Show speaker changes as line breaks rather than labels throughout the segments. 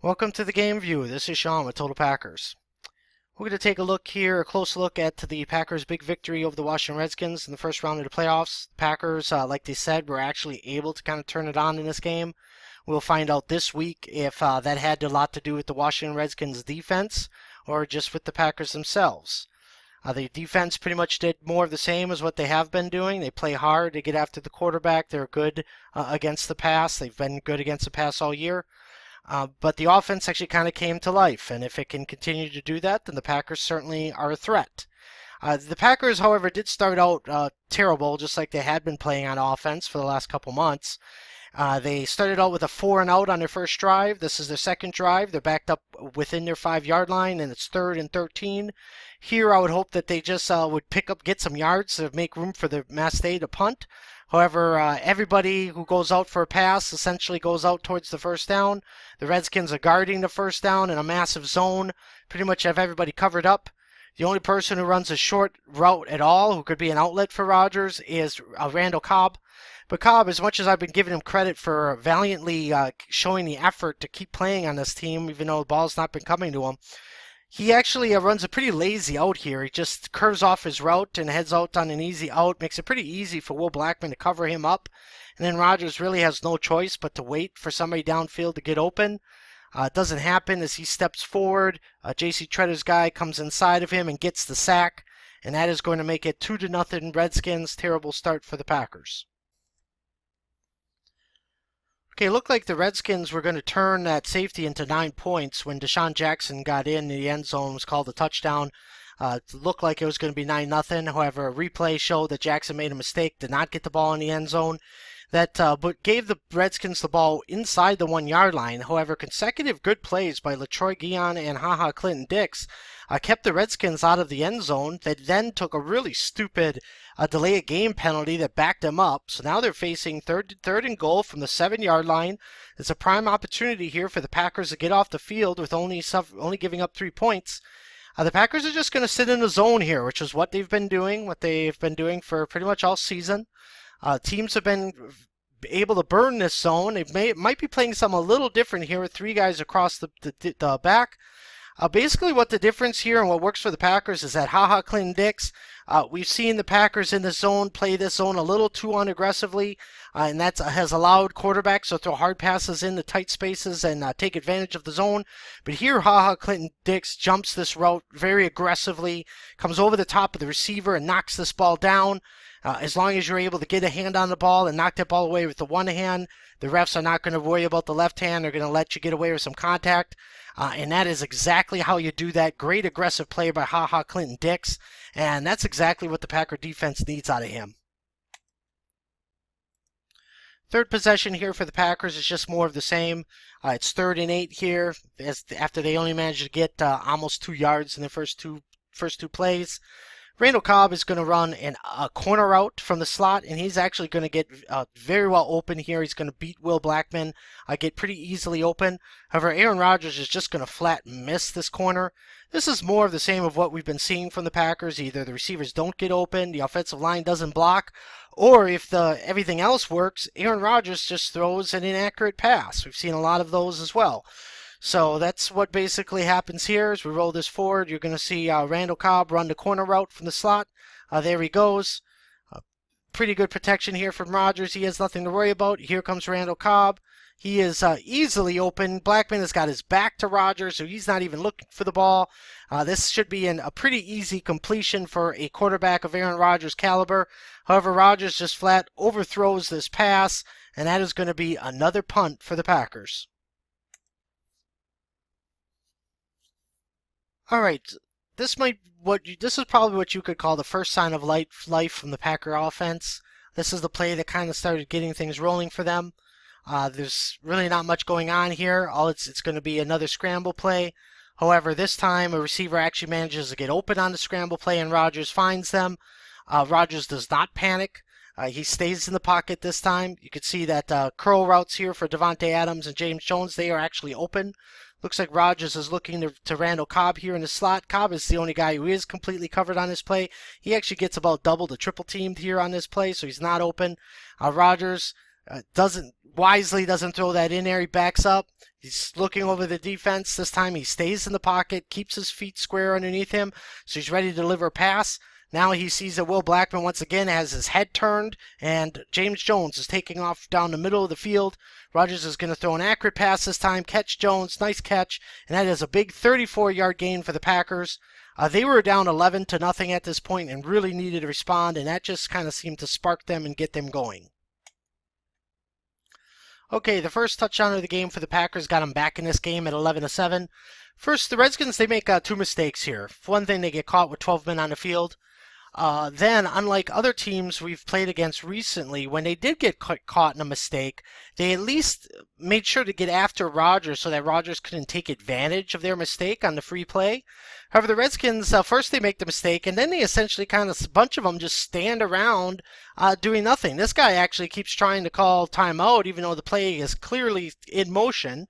Welcome to the game view. This is Sean with Total Packers. We're going to take a look here, a close look at the Packers' big victory over the Washington Redskins in the first round of the playoffs. The Packers, like they said, were actually able to kind of turn it on in this game. We'll find out this week if that had a lot to do with the Washington Redskins defense or just with the Packers themselves. The defense pretty much did more of the same as what they have been doing. They play hard, they get after the quarterback, they're good against the pass. They've been good against the pass all year. But the offense actually kind of came to life, and if it can continue to do that, then the Packers certainly are a threat. The Packers, however, did start out terrible, just like they had been playing on offense for the last couple months. They started out with a 4-and-out on their first drive. This is their second drive. They're backed up within their 5-yard line, and it's 3rd and 13. Here, I would hope that they just would get some yards to make room for the Mass State to punt. However, everybody who goes out for a pass essentially goes out towards the first down. The Redskins are guarding the first down in a massive zone, pretty much have everybody covered up. The only person who runs a short route at all, who could be an outlet for Rodgers, is Randall Cobb. But Cobb, as much as I've been giving him credit for valiantly showing the effort to keep playing on this team, even though the ball's not been coming to him, he actually runs a pretty lazy out here. He just curves off his route and heads out on an easy out. Makes it pretty easy for Will Blackmon to cover him up. And then Rodgers really has no choice but to wait for somebody downfield to get open. It doesn't happen as he steps forward. J.C. Tretter's guy comes inside of him and gets the sack. And that is going to make it 2-0 Redskins. Terrible start for the Packers. Okay, it looked like the Redskins were going to turn that safety into 9 points when Deshaun Jackson got in the end zone, was called a touchdown. It looked like it was going to be 9-0. However, a replay showed that Jackson made a mistake, did not get the ball in the end zone. But gave the Redskins the ball inside the 1-yard line. However, consecutive good plays by LaTroy Guion and HaHa Clinton-Dix kept the Redskins out of the end zone. They then took a really stupid delay of game penalty that backed them up. So now they're facing third and goal from the 7-yard line. It's a prime opportunity here for the Packers to get off the field with only giving up 3 points. The Packers are just going to sit in the zone here, which is what they've been doing for pretty much all season. Teams have been able to burn this zone. They might be playing something a little different here with 3 guys across the back. Basically, what the difference here and what works for the Packers is that HaHa Clinton-Dix. We've seen the Packers in the zone play this zone a little too unaggressively, and that has allowed quarterbacks to throw hard passes into tight spaces and take advantage of the zone. But here, HaHa Clinton-Dix jumps this route very aggressively, comes over the top of the receiver and knocks this ball down. As long as you're able to get a hand on the ball and knock that ball away with the one hand, the refs are not going to worry about the left hand. They're going to let you get away with some contact. And that is exactly how you do that. Great aggressive play by HaHa Clinton-Dix. And that's exactly what the Packer defense needs out of him. Third possession here for the Packers is just more of the same. It's 3rd and 8 here after they only managed to get almost 2 yards in the first two plays. Randall Cobb is going to run a corner route from the slot, and he's actually going to get very well open here. He's going to beat Will Blackmon, get pretty easily open. However, Aaron Rodgers is just going to flat miss this corner. This is more of the same of what we've been seeing from the Packers. Either the receivers don't get open, the offensive line doesn't block, or if everything else works, Aaron Rodgers just throws an inaccurate pass. We've seen a lot of those as well. So that's what basically happens here. As we roll this forward, you're going to see Randall Cobb run the corner route from the slot. There he goes. Pretty good protection here from Rodgers. He has nothing to worry about. Here comes Randall Cobb. He is easily open. Blackmon has got his back to Rodgers, so he's not even looking for the ball. This should be a pretty easy completion for a quarterback of Aaron Rodgers' caliber. However, Rodgers just flat overthrows this pass, and that is going to be another punt for the Packers. All right, this is probably what you could call the first sign of life from the Packer offense. This is the play that kind of started getting things rolling for them. There's really not much going on here. It's going to be another scramble play. However, this time a receiver actually manages to get open on the scramble play, and Rodgers finds them. Rodgers does not panic. He stays in the pocket this time. You can see that curl routes here for Davante Adams and James Jones, they are actually open. Looks like Rodgers is looking to Randall Cobb here in the slot. Cobb is the only guy who is completely covered on this play. He actually gets about double to triple teamed here on this play, so he's not open. Rodgers doesn't throw that in there. He backs up. He's looking over the defense. This time he stays in the pocket, keeps his feet square underneath him, so he's ready to deliver a pass. Now he sees that Will Blackman once again has his head turned, and James Jones is taking off down the middle of the field. Rodgers is going to throw an accurate pass this time, catch Jones, nice catch, and that is a big 34-yard gain for the Packers. They were down 11-0 at this point and really needed to respond, and that just kind of seemed to spark them and get them going. Okay, the first touchdown of the game for the Packers got them back in this game at 11-7. First, the Redskins, they make two mistakes here. For one thing, they get caught with 12 men on the field. Then, unlike other teams we've played against recently, when they did get caught in a mistake, they at least made sure to get after Rodgers so that Rodgers couldn't take advantage of their mistake on the free play. However, the Redskins, first they make the mistake, and then they essentially a bunch of them just stand around doing nothing. This guy actually keeps trying to call timeout, even though the play is clearly in motion.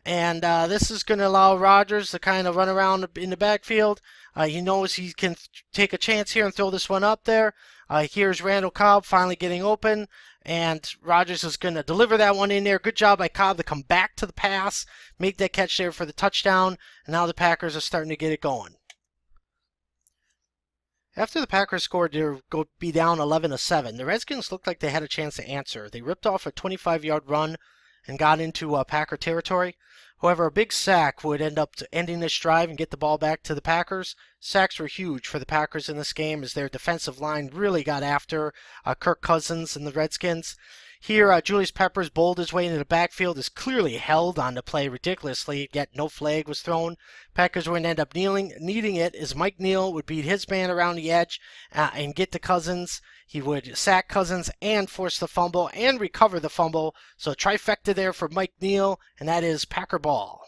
And this is going to allow Rodgers to kind of run around in the backfield. He knows he can take a chance here and throw this one up there. Here's Randall Cobb finally getting open, and Rodgers is going to deliver that one in there. Good job by Cobb to come back to the pass, make that catch there for the touchdown, and now the Packers are starting to get it going. After the Packers scored to be down 11-7, the Redskins looked like they had a chance to answer. They ripped off a 25-yard run and got into Packer territory. However, a big sack would end up ending this drive and get the ball back to the Packers. Sacks were huge for the Packers in this game as their defensive line really got after Kirk Cousins and the Redskins. Here, Julius Peppers bowled his way into the backfield, is clearly held on the play ridiculously, yet no flag was thrown. Packers would end up needing it as Mike Neal would beat his man around the edge and get to Cousins. He would sack Cousins and force the fumble and recover the fumble. So trifecta there for Mike Neal, and that is Packer ball.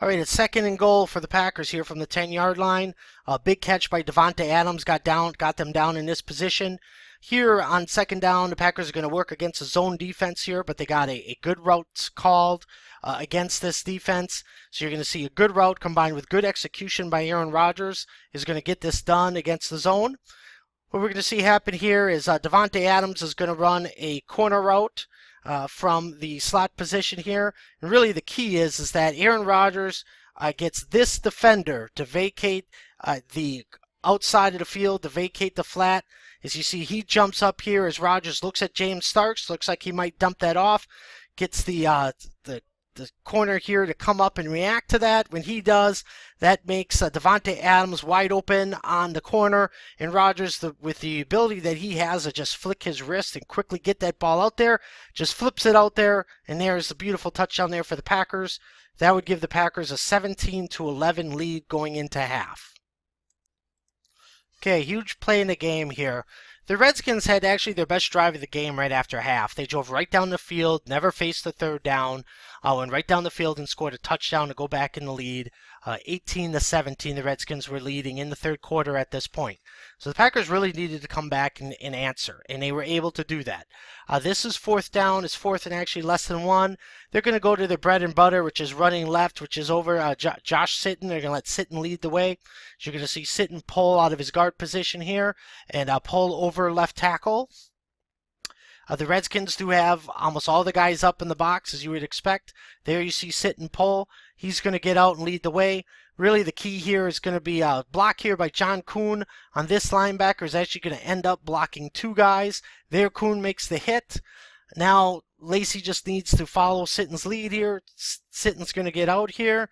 All right, it's 2nd and goal for the Packers here from the 10-yard line. A big catch by Davante Adams got them down in this position. Here on 2nd down, the Packers are going to work against a zone defense here, but they got a good route called against this defense. So you're going to see a good route combined with good execution by Aaron Rodgers is going to get this done against the zone. What we're going to see happen here is Davante Adams is going to run a corner route from the slot position here. And really the key is that Aaron Rodgers gets this defender to vacate the outside of the field, to vacate the flat. As you see, he jumps up here as Rodgers looks at James Starks. Looks like he might dump that off. Gets the corner here to come up and react to that. When he does, that makes Davante Adams wide open on the corner. And Rodgers, with the ability that he has to just flick his wrist and quickly get that ball out there, just flips it out there. And there's a beautiful touchdown there for the Packers. That would give the Packers a 17-11 lead going into half. Okay, huge play in the game here. The Redskins had actually their best drive of the game right after half. They drove right down the field, never faced the 3rd down, went right down the field and scored a touchdown to go back in the lead. 18-17, the Redskins were leading in the 3rd quarter at this point. So the Packers really needed to come back and answer, and they were able to do that. This is 4th down. It's 4th and actually less than 1. They're going to go to their bread and butter, which is running left, which is over Josh Sitton. They're going to let Sitton lead the way. So you're going to see Sitton pull out of his guard position here and pull over left tackle. The Redskins do have almost all the guys up in the box, as you would expect. There you see Sitton pull. He's going to get out and lead the way. Really, the key here is going to be a block here by John Kuhn on this linebacker is actually going to end up blocking 2 guys. There, Kuhn makes the hit. Now, Lacy just needs to follow Sitton's lead here. Sitton's going to get out here.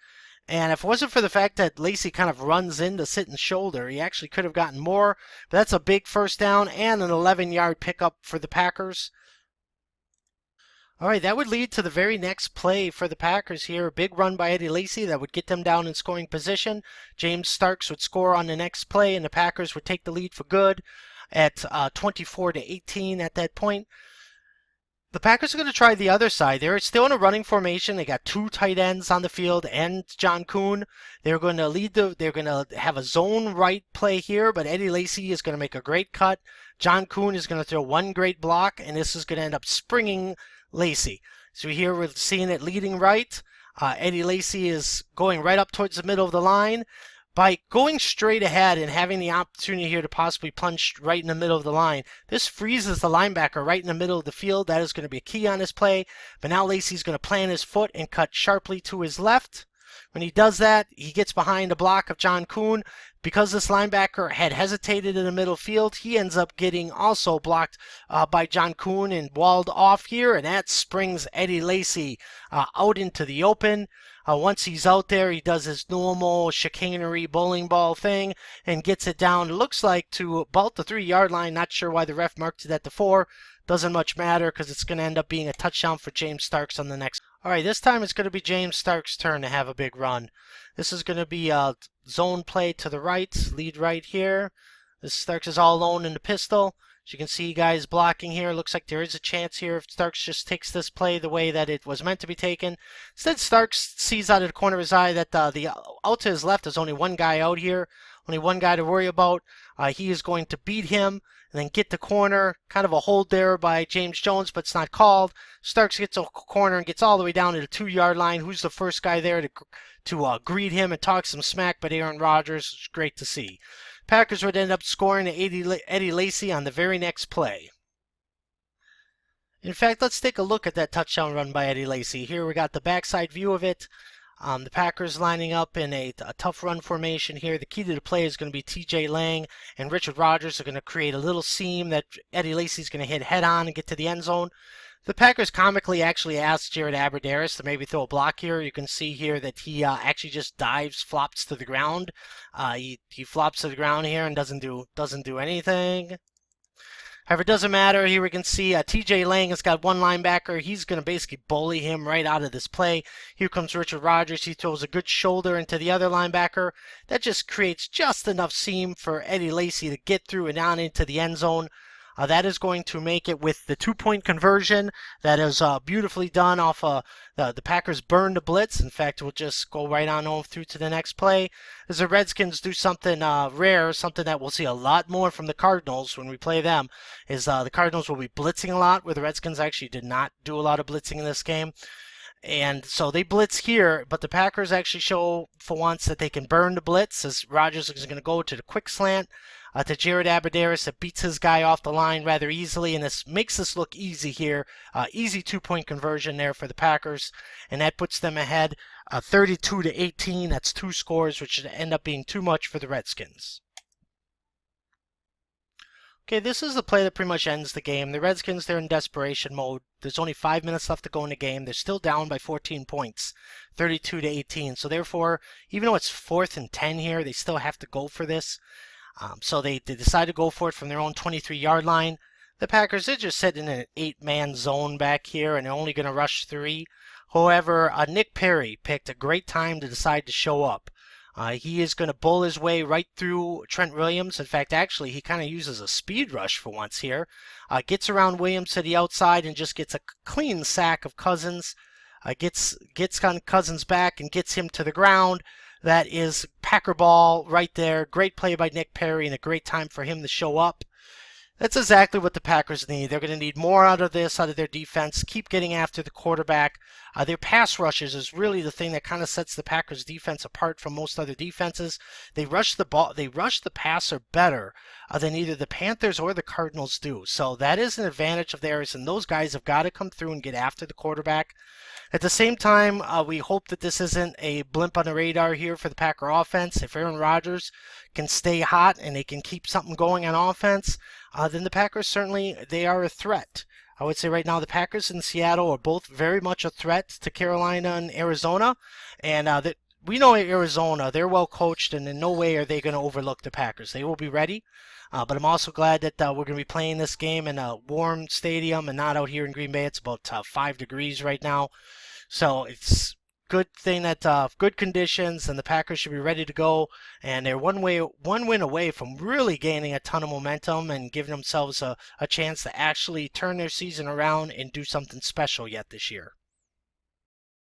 And if it wasn't for the fact that Lacy kind of runs into Sitton's shoulder, he actually could have gotten more. But that's a big 1st down and an 11-yard pickup for the Packers. All right, that would lead to the very next play for the Packers here. A big run by Eddie Lacy that would get them down in scoring position. James Starks would score on the next play, and the Packers would take the lead for good at 24-18 at that point. The Packers are going to try the other side. They're still in a running formation. They got 2 tight ends on the field and John Kuhn. They're going to have a zone right play here, but Eddie Lacy is going to make a great cut. John Kuhn is going to throw one great block, and this is going to end up springing Lacy. So here we're seeing it leading right. Eddie Lacy is going right up towards the middle of the line. By going straight ahead and having the opportunity here to possibly punch right in the middle of the line, this freezes the linebacker right in the middle of the field. That is going to be a key on this play. But now Lacy's going to plant his foot and cut sharply to his left. When he does that, he gets behind the block of John Kuhn. Because this linebacker had hesitated in the middle field, he ends up getting also blocked by John Kuhn and walled off here, and that springs Eddie Lacy out into the open. Once he's out there, he does his normal chicanery bowling ball thing and gets it down, it looks like, to about the 3-yard line. Not sure why the ref marked it at the 4. Doesn't much matter because it's going to end up being a touchdown for James Starks on the next. All right, this time it's going to be James Starks' turn to have a big run. This is going to be a zone play to the right, lead right here. This Starks is all alone in the pistol. As you can see, guys blocking here. Looks like there is a chance here if Starks just takes this play the way that it was meant to be taken. Instead, Starks sees out of the corner of his eye that the out to his left, there's only one guy out here, only one guy to worry about. He is going to beat him and then get the corner. Kind of a hold there by James Jones, but it's not called. Starks gets a corner and gets all the way down to the 2-yard line. Who's the first guy there to greet him and talk some smack? But Aaron Rodgers. It's great to see. Packers would end up scoring to Eddie Lacy on the very next play. In fact, let's take a look at that touchdown run by Eddie Lacy. Here we got the backside view of it. The Packers lining up in a tough run formation here. The key to the play is going to be TJ Lang and Richard Rodgers are going to create a little seam that Eddie Lacy is going to hit head on and get to the end zone. The Packers comically actually asked Jared Abbrederis to maybe throw a block here. You can see here that he actually just dives, flops to the ground. He flops to the ground here and doesn't do anything. However, it doesn't matter. Here we can see TJ Lang has got one linebacker. He's going to basically bully him right out of this play. Here comes Richard Rodgers. He throws a good shoulder into the other linebacker. That just creates just enough seam for Eddie Lacy to get through and on into the end zone. That is going to make it with the 2-point conversion. That is beautifully done off the Packers burned the blitz. In fact, we'll just go right on through to the next play. As the Redskins do something rare, something that we'll see a lot more from the Cardinals when we play them, is the Cardinals will be blitzing a lot, where the Redskins actually did not do a lot of blitzing in this game. And so they blitz here, but the Packers actually show for once that they can burn the blitz, as Rodgers is going to go to the quick slant to Jared Abbrederis. That beats his guy off the line rather easily, and this makes this look easy here. Easy 2-point conversion there for the Packers, and that puts them ahead 32-18. That's 2 scores, which should end up being too much for the Redskins. Okay, this is the play that pretty much ends the game. The Redskins, they're in desperation mode. There's only 5 minutes left to go in the game. They're still down by 14 points, 32-18. So therefore, even though it's 4th and 10 here, they still have to go for this. So they decide to go for it from their own 23-yard line. The Packers, they're just sitting in an 8-man zone back here, and they're only going to rush 3. However, Nick Perry picked a great time to decide to show up. He is going to bull his way right through Trent Williams. In fact, actually, he kind of uses a speed rush for once here. Gets around Williams to the outside and just gets a clean sack of Cousins. Gets on Cousins back and gets him to the ground. That is Packer ball right there. Great play by Nick Perry and a great time for him to show up. That's exactly what the Packers need. They're going to need more out of their defense. Keep getting after the quarterback. Their pass rushes is really the thing that kind of sets the Packers defense apart from most other defenses. They rush the ball. They rush the passer better than either the Panthers or the Cardinals do. So that is an advantage of theirs, and those guys have got to come through and get after the quarterback. At the same time, we hope that this isn't a blimp on the radar here for the Packer offense. If Aaron Rodgers can stay hot and they can keep something going on offense, then the Packers certainly, they are a threat. I would say right now the Packers and Seattle are both very much a threat to Carolina and Arizona. And we know Arizona, they're well coached, and in no way are they going to overlook the Packers. They will be ready. But I'm also glad that we're going to be playing this game in a warm stadium and not out here in Green Bay. It's about 5 degrees right now. So it's good thing that good conditions, and the Packers should be ready to go. And they're one win away from really gaining a ton of momentum and giving themselves a chance to actually turn their season around and do something special yet this year.